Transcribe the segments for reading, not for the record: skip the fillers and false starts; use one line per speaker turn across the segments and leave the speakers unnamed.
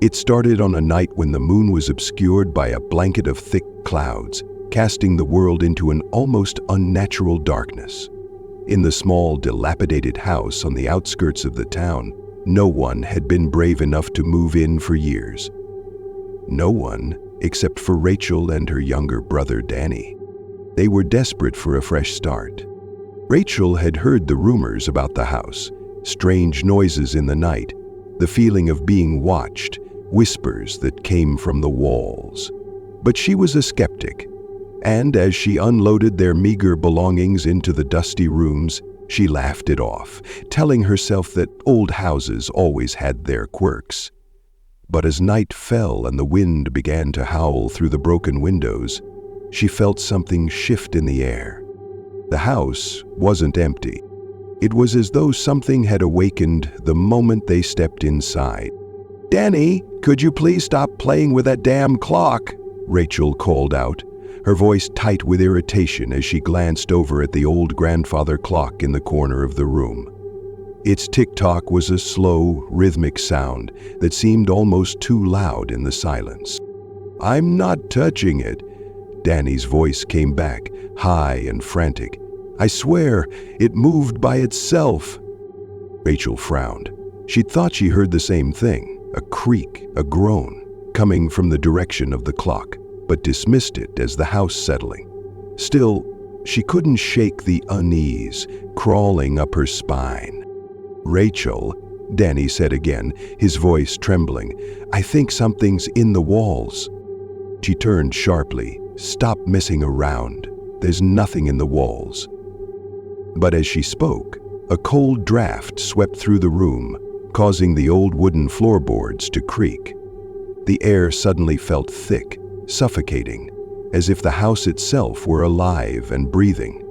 It started on a night when the moon was obscured by a blanket of thick clouds, casting the world into an almost unnatural darkness. In the small, dilapidated house on the outskirts of the town, no one had been brave enough to move in for years. No one except for Rachel and her younger brother Danny. They were desperate for a fresh start. Rachel had heard the rumors about the house, strange noises in the night, the feeling of being watched, whispers that came from the walls. But she was a skeptic, and as she unloaded their meager belongings into the dusty rooms, she laughed it off, telling herself that old houses always had their quirks. But as night fell and the wind began to howl through the broken windows, she felt something shift in the air. The house wasn't empty. It was as though something had awakened the moment they stepped inside. "Danny, could you please stop playing with that damn clock?" Rachel called out, her voice tight with irritation as she glanced over at the old grandfather clock in the corner of the room. Its tick-tock was a slow, rhythmic sound that seemed almost too loud in the silence. "I'm not touching it." Danny's voice came back, high and frantic. "I swear, it moved by itself." Rachel frowned. She thought she heard the same thing, a creak, a groan, coming from the direction of the clock, but dismissed it as the house settling. Still, she couldn't shake the unease crawling up her spine. "Rachel," Danny said again, his voice trembling, "I think something's in the walls." She turned sharply. "Stop messing around. There's nothing in the walls." But as she spoke, a cold draft swept through the room, causing the old wooden floorboards to creak. The air suddenly felt thick, suffocating, as if the house itself were alive and breathing.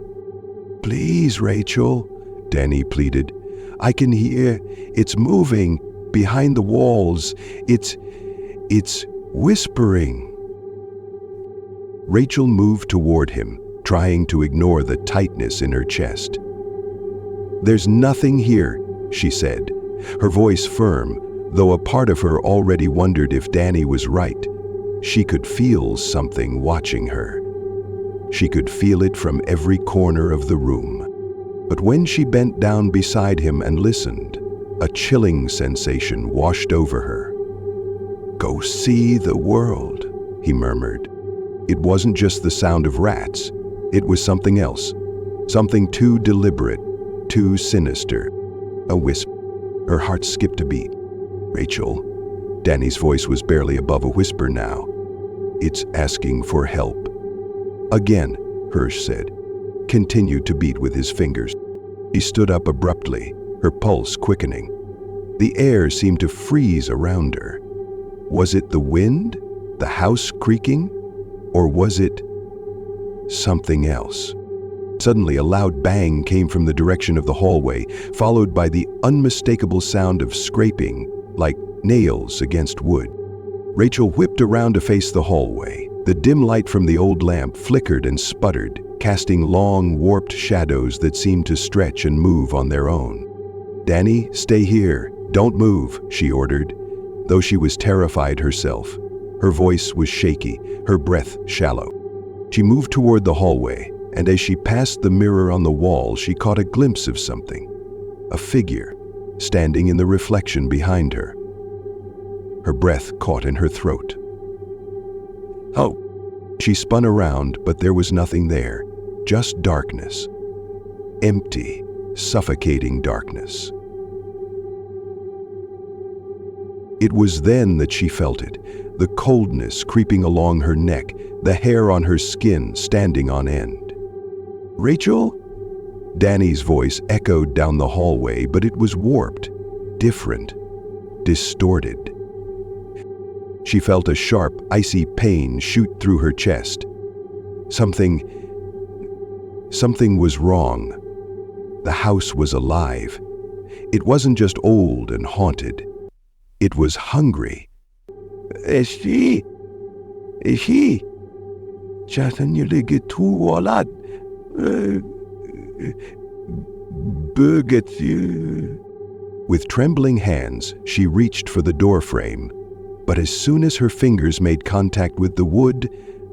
"Please, Rachel," Danny pleaded. "I can hear. It's moving behind the walls. It's whispering." Rachel moved toward him, trying to ignore the tightness in her chest. "There's nothing here," she said, her voice firm, though a part of her already wondered if Danny was right. She could feel something watching her. She could feel it from every corner of the room. But when she bent down beside him and listened, a chilling sensation washed over her. "Go see the world," he murmured. It wasn't just the sound of rats. It was something else, something too deliberate, too sinister. A whisper. Her heart skipped a beat. "Rachel," Danny's voice was barely above a whisper now. "It's asking for help." "Again," Hirsch said, continued to beat with his fingers. He stood up abruptly, her pulse quickening. The air seemed to freeze around her. Was it the wind, the house creaking, or was it something else? Suddenly, a loud bang came from the direction of the hallway, followed by the unmistakable sound of scraping, like nails against wood. Rachel whipped around to face the hallway. The dim light from the old lamp flickered and sputtered, casting long, warped shadows that seemed to stretch and move on their own. "Danny, stay here. Don't move," she ordered, though she was terrified herself. Her voice was shaky, her breath shallow. She moved toward the hallway, and as she passed the mirror on the wall, she caught a glimpse of something. A figure, standing in the reflection behind her. Her breath caught in her throat. "Oh!" She spun around, but there was nothing there, just darkness. Empty, suffocating darkness. It was then that she felt it, the coldness creeping along her neck, the hair on her skin standing on end. "Rachel?" Danny's voice echoed down the hallway, but it was warped, different, distorted. She felt a sharp, icy pain shoot through her chest. Something was wrong. The house was alive. It wasn't just old and haunted. It was hungry. Is she? With trembling hands, she reached for the doorframe, But as soon as her fingers made contact with the wood,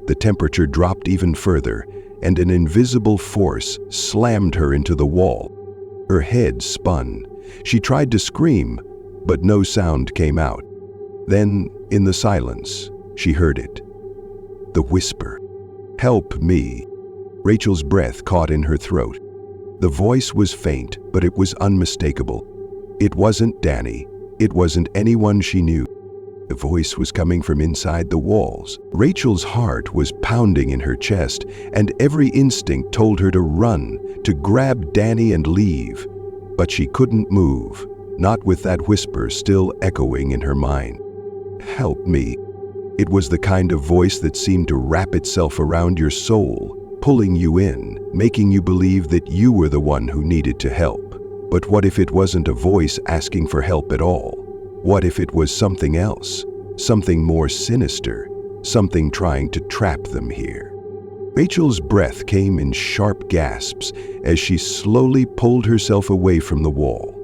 the temperature dropped even further, and an invisible force slammed her into the wall. Her head spun. She tried to scream, but no sound came out. Then, in the silence, she heard it. The whisper. "Help me." Rachel's breath caught in her throat. The voice was faint, but it was unmistakable. It wasn't Danny. It wasn't anyone she knew. The voice was coming from inside the walls. Rachel's heart was pounding in her chest, and every instinct told her to run, to grab Danny and leave. But she couldn't move, not with that whisper still echoing in her mind. "Help me." It was the kind of voice that seemed to wrap itself around your soul, pulling you in, making you believe that you were the one who needed to help. But what if it wasn't a voice asking for help at all? What if it was something else, something more sinister, something trying to trap them here? Rachel's breath came in sharp gasps as she slowly pulled herself away from the wall.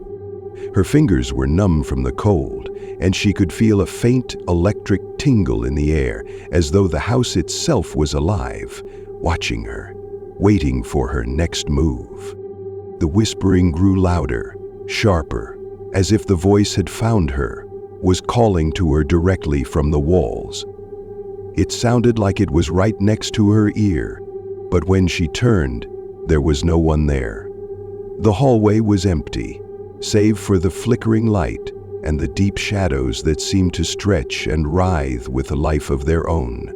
Her fingers were numb from the cold, and she could feel a faint electric tingle in the air, as though the house itself was alive, watching her, waiting for her next move. The whispering grew louder, sharper, as if the voice had found her, was calling to her directly from the walls. It sounded like it was right next to her ear, but when she turned, there was no one there. The hallway was empty, save for the flickering light and the deep shadows that seemed to stretch and writhe with a life of their own.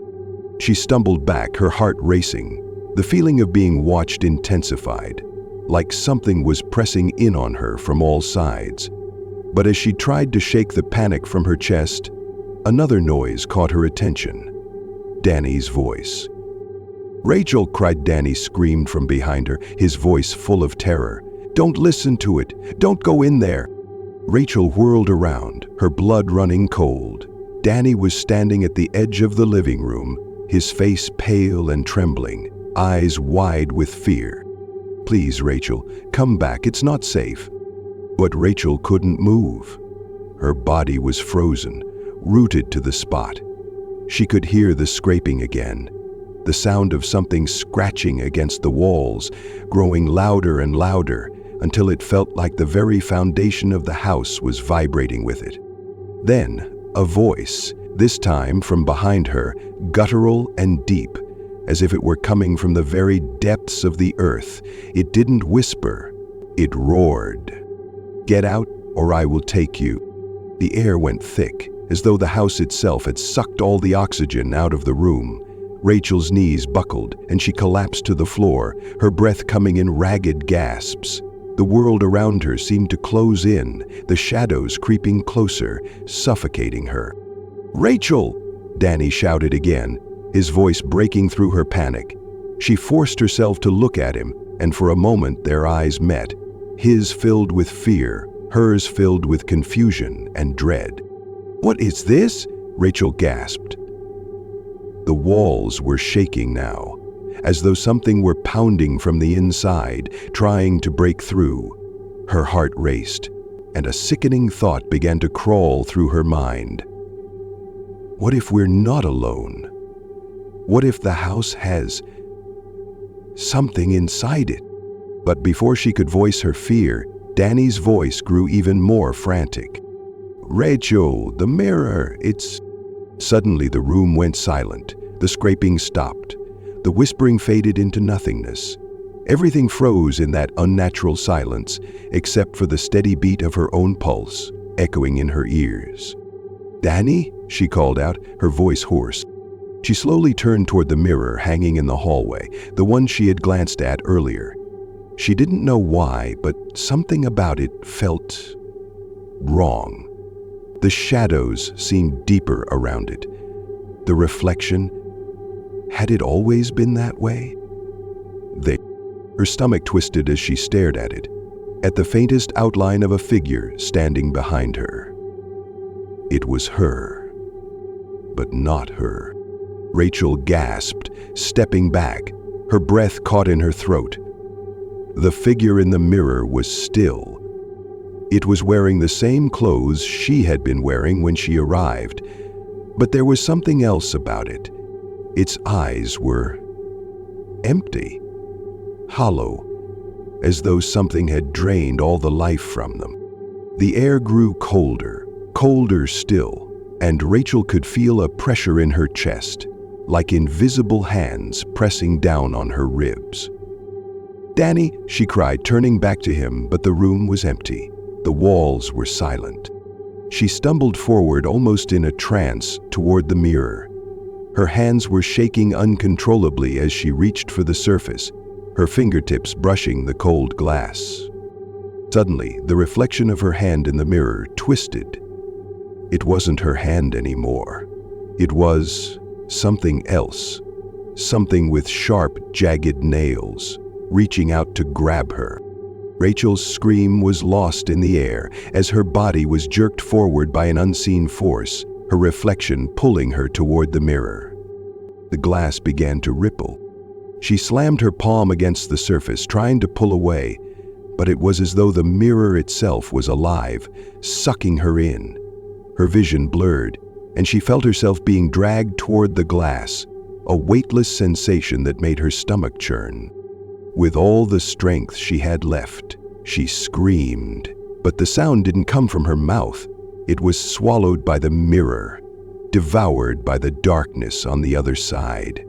She stumbled back, her heart racing. The feeling of being watched intensified, like something was pressing in on her from all sides. But as she tried to shake the panic from her chest, another noise caught her attention. Danny's voice. "Rachel!" cried Danny, screamed from behind her, his voice full of terror. "Don't listen to it! Don't go in there!" Rachel whirled around, her blood running cold. Danny was standing at the edge of the living room, his face pale and trembling, eyes wide with fear. "Please, Rachel, come back, it's not safe." But Rachel couldn't move. Her body was frozen, rooted to the spot. She could hear the scraping again, the sound of something scratching against the walls, growing louder and louder until it felt like the very foundation of the house was vibrating with it. Then, a voice, this time from behind her, guttural and deep, as if it were coming from the very depths of the earth. It didn't whisper, it roared. "Get out, or I will take you." The air went thick, as though the house itself had sucked all the oxygen out of the room. Rachel's knees buckled, and she collapsed to the floor, her breath coming in ragged gasps. The world around her seemed to close in, the shadows creeping closer, suffocating her. "Rachel!" Danny shouted again, his voice breaking through her panic. She forced herself to look at him, and for a moment their eyes met, his filled with fear, hers filled with confusion and dread. "What is this?" Rachel gasped. The walls were shaking now, as though something were pounding from the inside, trying to break through. Her heart raced, and a sickening thought began to crawl through her mind. What if we're not alone? What if the house has something inside it? But before she could voice her fear, Danny's voice grew even more frantic. "Rachel, the mirror, it's..." Suddenly the room went silent. The scraping stopped. The whispering faded into nothingness. Everything froze in that unnatural silence, except for the steady beat of her own pulse, echoing in her ears. "Danny?" she called out, her voice hoarse. She slowly turned toward the mirror hanging in the hallway, the one she had glanced at earlier. She didn't know why, but something about it felt wrong. The shadows seemed deeper around it. The reflection, had it always been that way? Her stomach twisted as she stared at it, at the faintest outline of a figure standing behind her. It was her, but not her. Rachel gasped, stepping back, her breath caught in her throat. The figure in the mirror was still. It was wearing the same clothes she had been wearing when she arrived, But there was something else about it. Its eyes were empty, hollow, as though something had drained all the life from them. The air grew colder, colder still, and Rachel could feel a pressure in her chest, like invisible hands pressing down on her ribs. "Danny," she cried, turning back to him, but the room was empty. The walls were silent. She stumbled forward almost in a trance toward the mirror. Her hands were shaking uncontrollably as she reached for the surface, her fingertips brushing the cold glass. Suddenly, the reflection of her hand in the mirror twisted. It wasn't her hand anymore. It was something else, something with sharp, jagged nails, reaching out to grab her. Rachel's scream was lost in the air as her body was jerked forward by an unseen force, her reflection pulling her toward the mirror. The glass began to ripple. She slammed her palm against the surface, trying to pull away, but it was as though the mirror itself was alive, sucking her in. Her vision blurred, and she felt herself being dragged toward the glass, a weightless sensation that made her stomach churn. With all the strength she had left, she screamed, but the sound didn't come from her mouth. It was swallowed by the mirror, devoured by the darkness on the other side.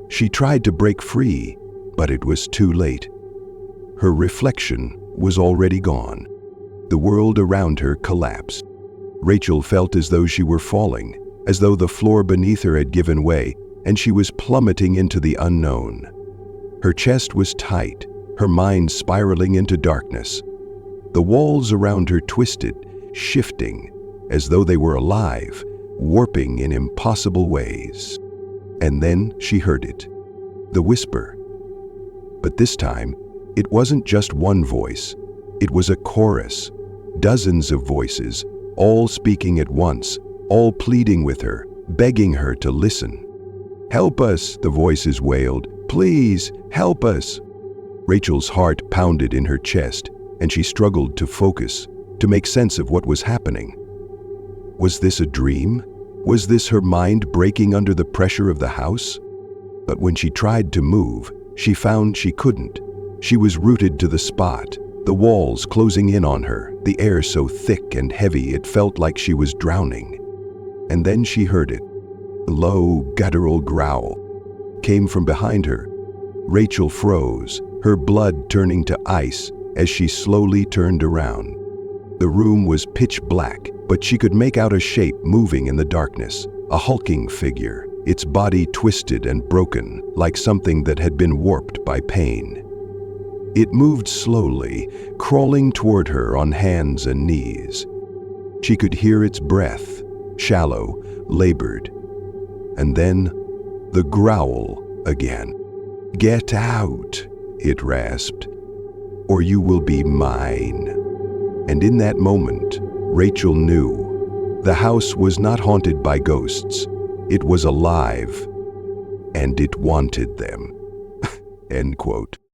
She tried to break free, but it was too late. Her reflection was already gone. The world around her collapsed. Rachel felt as though she were falling, as though the floor beneath her had given way, and she was plummeting into the unknown. Her chest was tight, her mind spiraling into darkness. The walls around her twisted, shifting, as though they were alive, warping in impossible ways. And then she heard it, the whisper. But this time, it wasn't just one voice. It was a chorus, dozens of voices, all speaking at once, all pleading with her, begging her to listen. "Help us," the voices wailed. "Please, help us." Rachel's heart pounded in her chest, and she struggled to focus, to make sense of what was happening. Was this a dream? Was this her mind breaking under the pressure of the house? But when she tried to move, she found she couldn't. She was rooted to the spot, the walls closing in on her, the air so thick and heavy it felt like she was drowning. And then she heard it. A low, guttural growl came from behind her. Rachel froze, her blood turning to ice as she slowly turned around. The room was pitch black, but she could make out a shape moving in the darkness, a hulking figure, its body twisted and broken, like something that had been warped by pain. It moved slowly, crawling toward her on hands and knees. She could hear its breath, shallow, labored. And then, the growl again. "Get out," it rasped, "or you will be mine." And in that moment, Rachel knew the house was not haunted by ghosts. It was alive, and it wanted them. End quote.